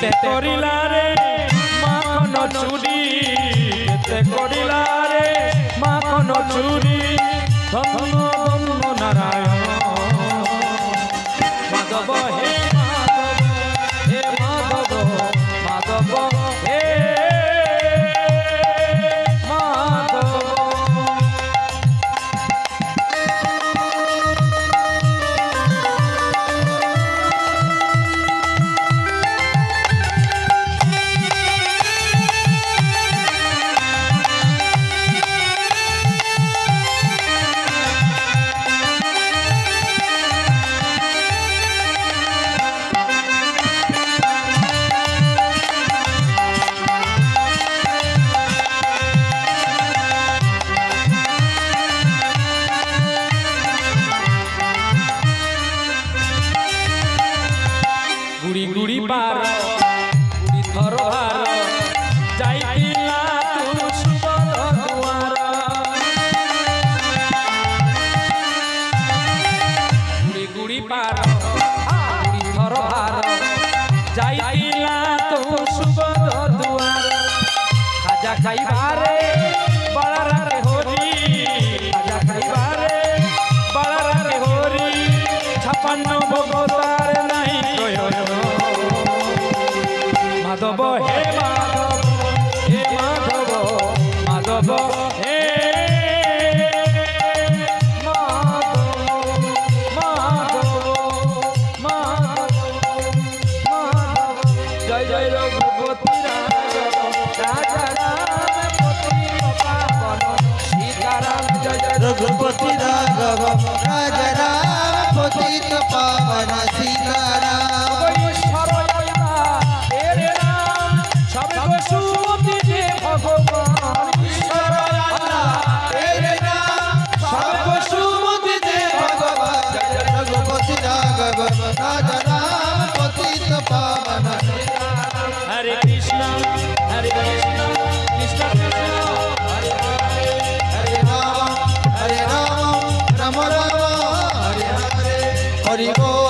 কেতে করিলা রে মাখন চুরি কেতে করিলা রে মাখন চুরি ধন্য ধন্য নারায়ণ মাধব হে মাধব মাধব হে মাধব গুড়ি গুড়ি পার গুড়ি ধর ভার যাইতিলা তু সুবল দুয়ার গুড়ি গুড়ি পার গুড়ি ধর ভার যাইতিলা তু সুবল দুয়ার খাজা খাইবারে বড়ারে হরি খাজা খাইবারে বড়ারে হরি 56 ভগতার নাই মাধব হে মাধব মাধব হে মাধব মাধব মাধব মাধব জয় জয় রঘুপতি রাজা রাম পতি পাবন সীতারাম জয় জয় रघुपति राघव राजा राम पतित पावन सीताराम रघुपति राघव राजा राम पतित पावन हरे कृष्ण कृष्ण कृष्ण हरे हरे हरे राम राम राम हरे हरे हरि बोल।